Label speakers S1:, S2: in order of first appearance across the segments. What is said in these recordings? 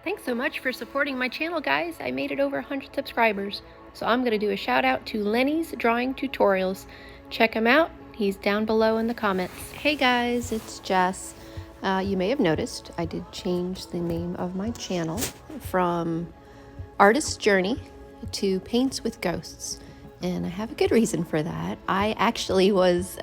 S1: Thanks so much for supporting my channel, guys. I made it over 100 subscribers. So I'm going to do a shout out to Lenny's Drawing Tutorials. Check him out. He's down below in the comments. Hey guys, it's Jess. You may have noticed I did change the name of my channel from Artist's Journey to Paints with Ghosts. And I have a good reason for that. I actually was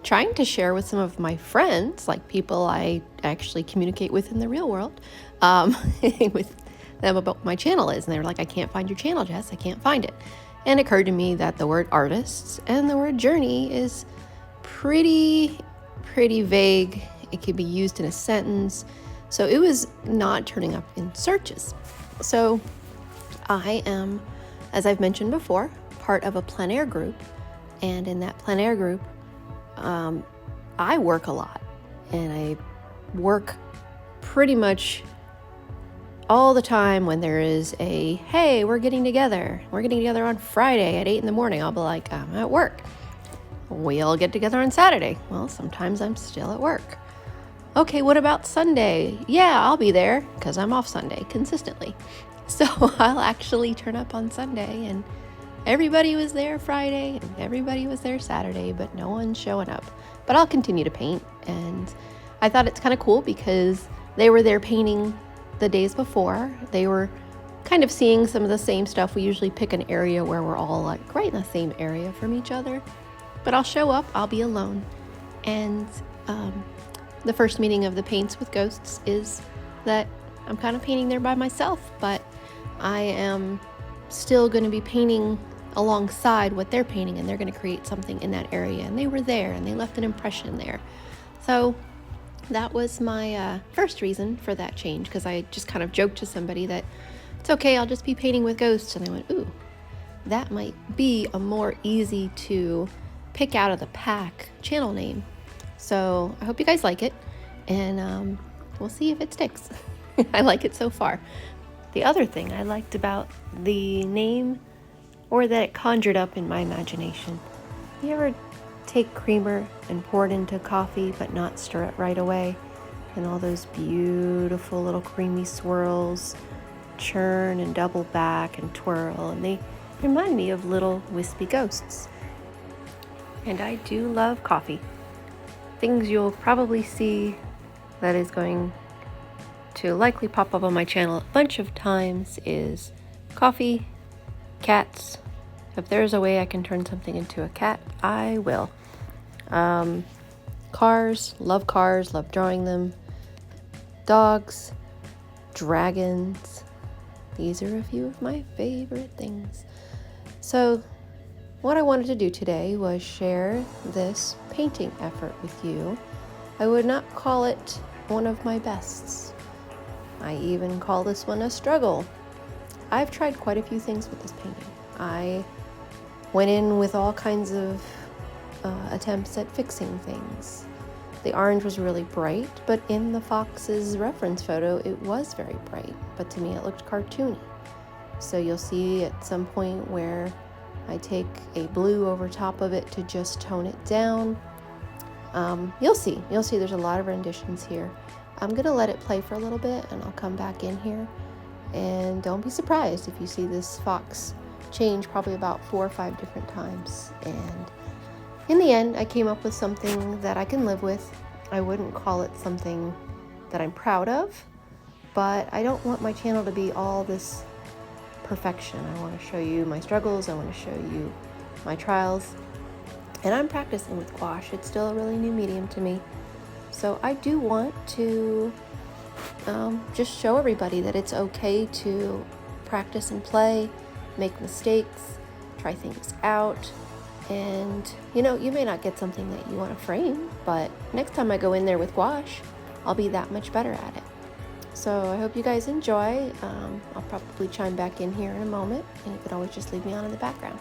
S1: trying to share with some of my friends, like people I actually communicate with in the real world, with them about what my channel is. And they were like, I can't find your channel, Jess. I can't find it. And it occurred to me that the word artists and the word journey is pretty vague. It could be used in a sentence. So it was not turning up in searches. So I am, as I've mentioned before, part of a plein air group. And in that plein air group, I work a lot, and I work pretty much all the time when there is a, hey, we're getting together on Friday at 8 in the morning. I'll be like, I'm at work. We'll get together on Saturday. Well, sometimes I'm still at work. Okay, what about Sunday? Yeah, I'll be there because I'm off Sunday consistently. So I'll actually turn up on Sunday, and everybody was there Friday and everybody was there Saturday, but no one's showing up. But I'll continue to paint, and I thought it's kind of cool because they were there painting the days before. They were kind of seeing some of the same stuff. We usually pick an area where we're all like right in the same area from each other. But I'll show up, I'll be alone. And the first meeting of the Paints with Ghosts is that I'm kind of painting there by myself, but I am still going to be painting alongside what they're painting, and they're going to create something in that area. And they were there and they left an impression there. So that was my first reason for that change, because I just kind of joked to somebody that it's okay, I'll just be painting with ghosts. And they went, ooh, that might be a more easy to pick out of the pack channel name. So I hope you guys like it, and we'll see if it sticks. I like it so far. The other thing I liked about the name, or that it conjured up in my imagination, you ever take creamer and pour it into coffee but not stir it right away, and all those beautiful little creamy swirls churn and double back and twirl, and they remind me of little wispy ghosts. And I do love coffee. Things you'll probably see that is going to likely pop up on my channel a bunch of times is coffee, cats. If there's a way I can turn something into a cat, I will. Cars, love drawing them. Dogs, dragons. These are a few of my favorite things. So what I wanted to do today was share this painting effort with you. I would not call it one of my bests. I even call this one a struggle. I've tried quite a few things with this painting. I went in with all kinds of attempts at fixing things. The orange was really bright, but in the fox's reference photo, it was very bright, but to me it looked cartoony. So you'll see at some point where I take a blue over top of it to just tone it down. You'll see there's a lot of renditions here. I'm gonna let it play for a little bit, and I'll come back in here. And don't be surprised if you see this fox change probably about 4 or 5 different times. And in the end, I came up with something that I can live with. I wouldn't call it something that I'm proud of, but I don't want my channel to be all this perfection. I want to show you my struggles. I want to show you my trials. And I'm practicing with gouache. It's still a really new medium to me. So I do want to just show everybody that it's okay to practice and play, make mistakes, try things out. And you may not get something that you want to frame, but next time I go in there with gouache, I'll be that much better at it. So I hope you guys enjoy. I'll probably chime back in here in a moment, and you can always just leave me on in the background.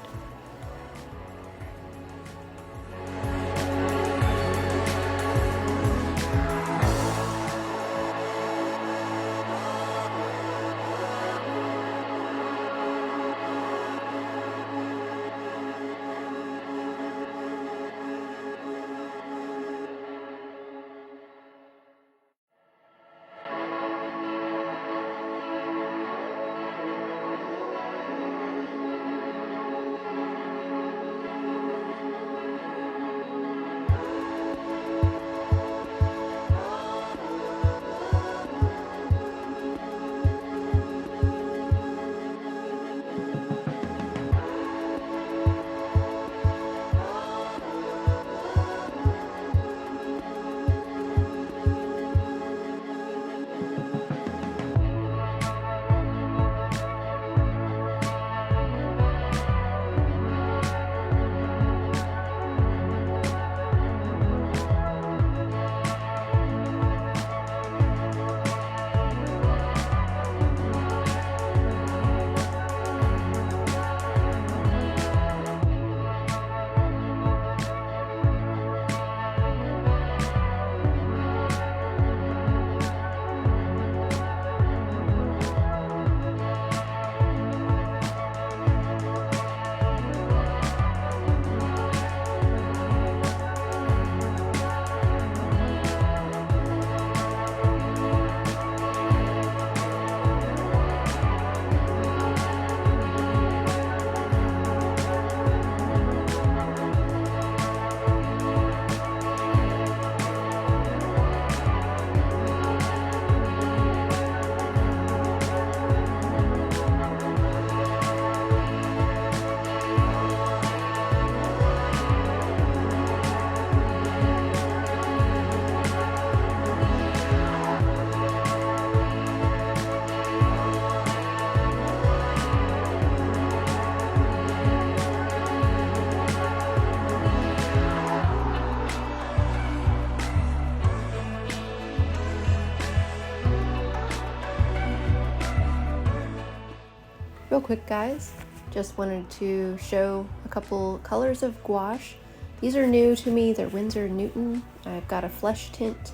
S1: Real quick, guys, just wanted to show a couple colors of gouache. These are new to me. They're Winsor & Newton. I've got a flesh tint,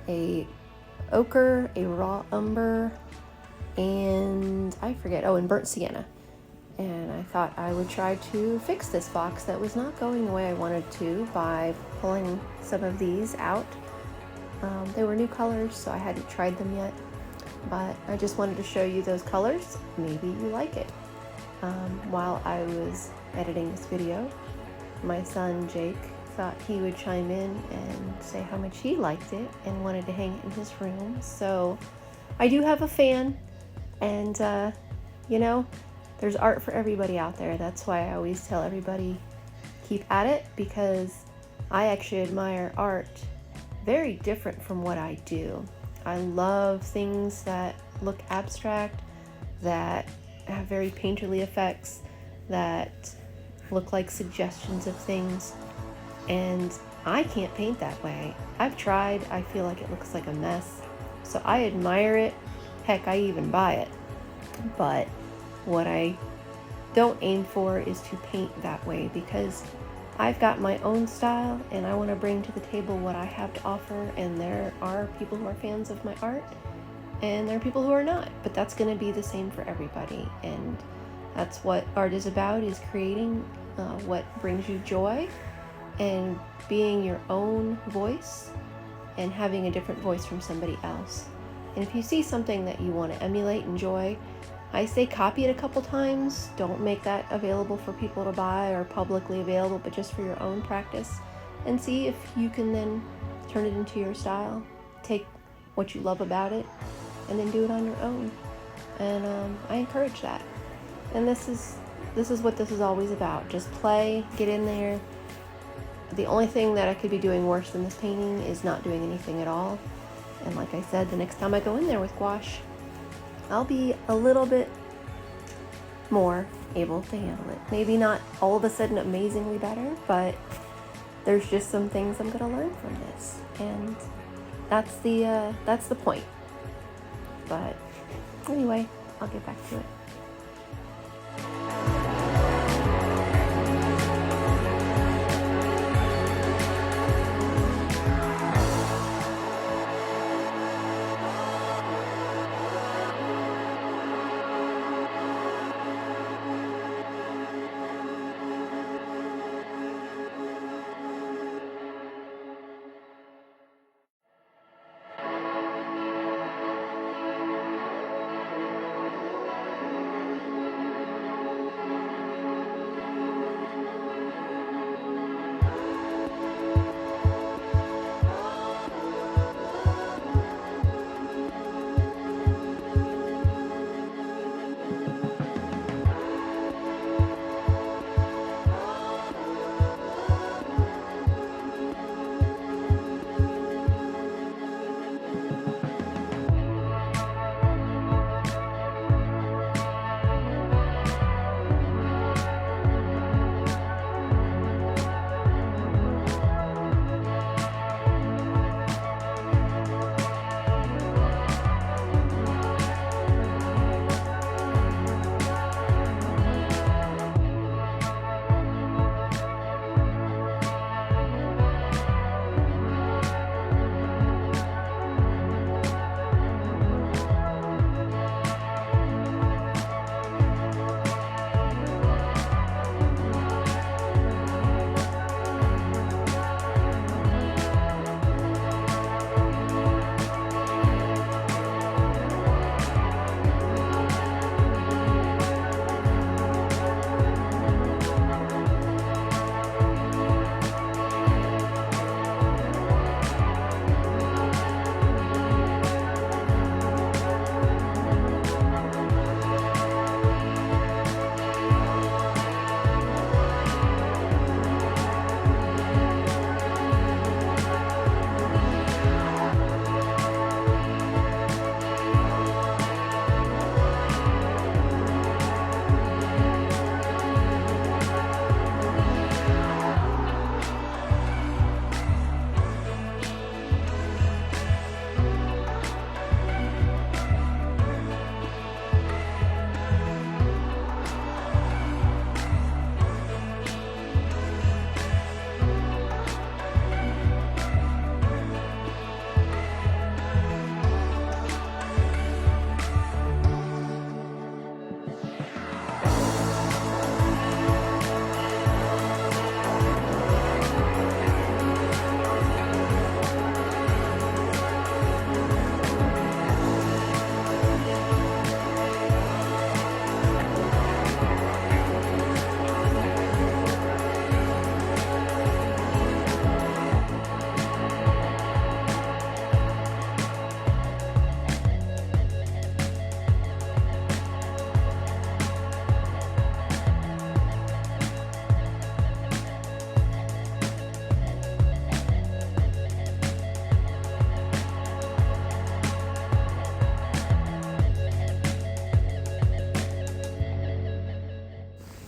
S1: a ochre, a raw umber, and I forget, and burnt sienna. And I thought I would try to fix this box that was not going the way I wanted to by pulling some of these out. They were new colors, so I hadn't tried them yet, but I just wanted to show you those colors. Maybe you like it. While I was editing this video, my son Jake thought he would chime in and say how much he liked it and wanted to hang it in his room. So I do have a fan, and you know, there's art for everybody out there. That's why I always tell everybody, keep at it, because I actually admire art very different from what I do. I love things that look abstract, that have very painterly effects, that look like suggestions of things, and I can't paint that way. I've tried, I feel like it looks like a mess, so I admire it. Heck, I even buy it. But what I don't aim for is to paint that way, because I've got my own style and I want to bring to the table what I have to offer, and there are people who are fans of my art and there are people who are not, but that's going to be the same for everybody. And that's what art is about, is creating what brings you joy and being your own voice and having a different voice from somebody else. And if you see something that you want to emulate, enjoy, I say copy it a couple times. Don't make that available for people to buy or publicly available, but just for your own practice, and see if you can then turn it into your style. Take what you love about it and then do it on your own. And I encourage that. And this is what this is always about. Just play, get in there. The only thing that I could be doing worse than this painting is not doing anything at all. And like I said, the next time I go in there with gouache, I'll be a little bit more able to handle it. Maybe not all of a sudden amazingly better, but there's just some things I'm gonna learn from this, and that's the point. But anyway, I'll get back to it.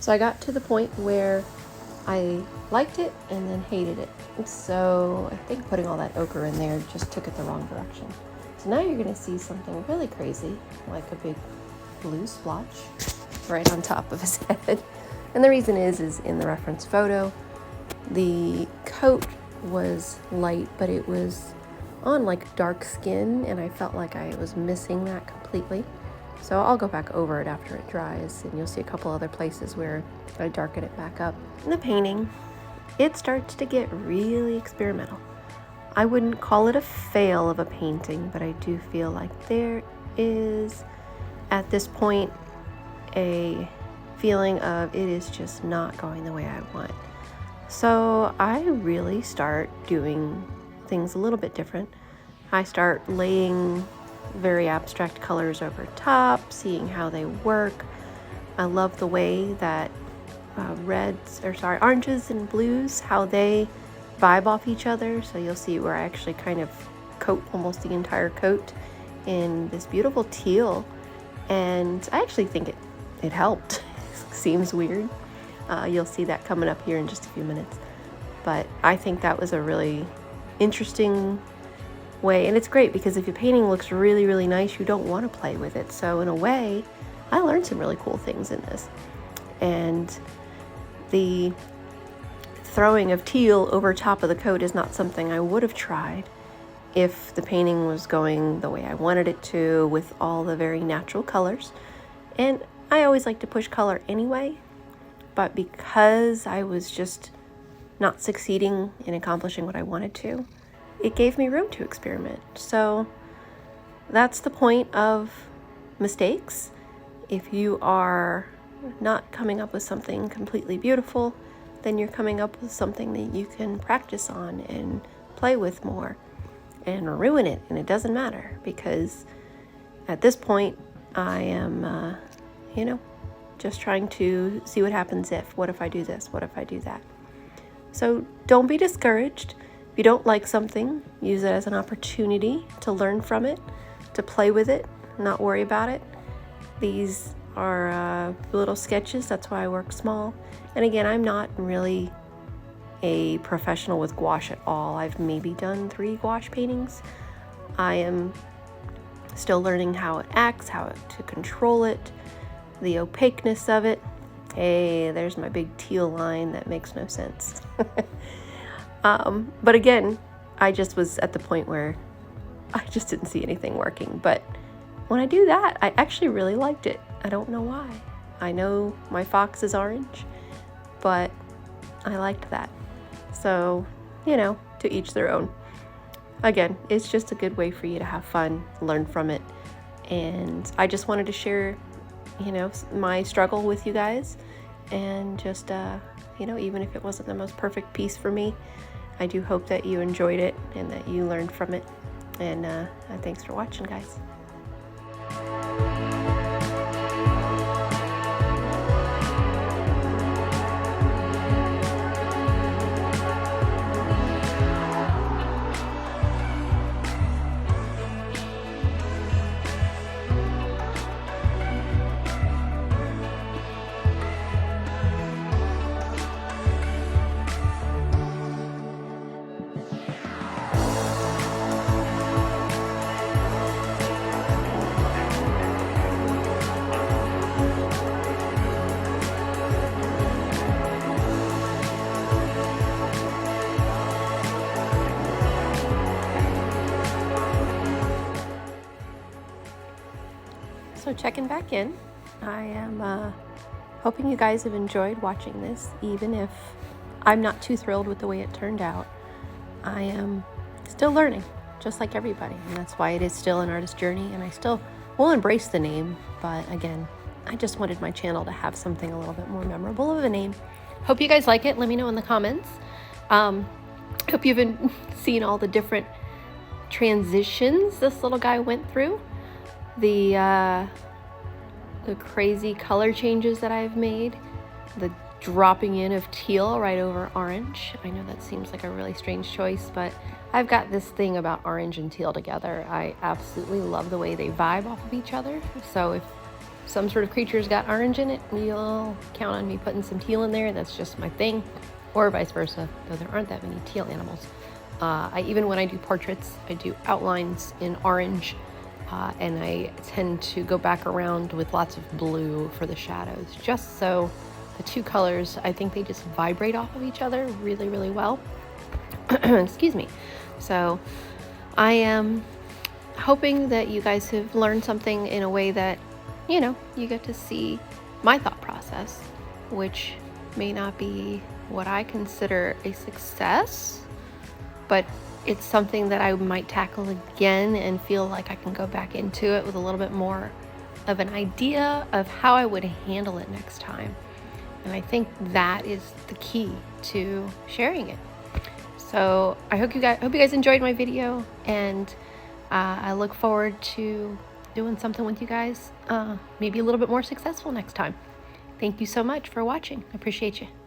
S1: So I got to the point where I liked it and then hated it. So I think putting all that ochre in there just took it the wrong direction. So now you're gonna see something really crazy, like a big blue splotch right on top of his head. And the reason is in the reference photo, the coat was light, but it was on like dark skin, and I felt like I was missing that completely. So I'll go back over it after it dries, and you'll see a couple other places where I darken it back up. In the painting, it starts to get really experimental. I wouldn't call it a fail of a painting, but I do feel like there is, at this point, a feeling of it is just not going the way I want. So I really start doing things a little bit different. I start laying very abstract colors over top, seeing how they work. I love the way that oranges and blues, how they vibe off each other. So you'll see where I actually kind of coat almost the entire coat in this beautiful teal, and I actually think it helped. Seems weird. You'll see that coming up here in just a few minutes, but I think that was a really interesting way, and it's great because if your painting looks really, really nice, you don't want to play with it. So in a way, I learned some really cool things in this, and the throwing of teal over top of the coat is not something I would have tried if the painting was going the way I wanted it to, with all the very natural colors. And I always like to push color anyway, but because I was just not succeeding in accomplishing what I wanted to, it gave me room to experiment. So that's the point of mistakes. If you are not coming up with something completely beautiful, then you're coming up with something that you can practice on and play with more and ruin it, and it doesn't matter, because at this point I am just trying to see what happens what if I do this, what if I do that. So don't be discouraged. If you don't like something, use it as an opportunity to learn from it, to play with it, not worry about it. These are little sketches, that's why I work small. And again, I'm not really a professional with gouache at all. I've maybe done 3 gouache paintings. I am still learning how it acts, to control it, the opaqueness of it. Hey, there's my big teal line that makes no sense. But again, I just was at the point where I just didn't see anything working. But when I do that, I actually really liked it. I don't know why. I know my fox is orange, but I liked that. So, to each their own. Again, it's just a good way for you to have fun, learn from it. And I just wanted to share, my struggle with you guys. And just, even if it wasn't the most perfect piece for me, I do hope that you enjoyed it and that you learned from it. And thanks for watching, guys. So checking back in, I am hoping you guys have enjoyed watching this, even if I'm not too thrilled with the way it turned out. I am still learning, just like everybody, and that's why it is still an artist journey, and I still will embrace the name, but again, I just wanted my channel to have something a little bit more memorable of a name. Hope you guys like it. Let me know in the comments. Hope you've been seeing all the different transitions this little guy went through. The crazy color changes that I've made, the dropping in of teal right over orange. I know that seems like a really strange choice, but I've got this thing about orange and teal together. I absolutely love the way they vibe off of each other. So if some sort of creature's got orange in it, you'll count on me putting some teal in there. That's just my thing, or vice versa, though there aren't that many teal animals. Even when I do portraits, I do outlines in orange, and I tend to go back around with lots of blue for the shadows, just so the two colors, I think they just vibrate off of each other really, really well. Excuse me. So I am hoping that you guys have learned something in a way that, you know, you get to see my thought process, which may not be what I consider a success, but it's something that I might tackle again and feel like I can go back into it with a little bit more of an idea of how I would handle it next time. And I think that is the key to sharing it. So I hope you guys enjoyed my video, and I look forward to doing something with you guys, maybe a little bit more successful next time. Thank you so much for watching. I appreciate you.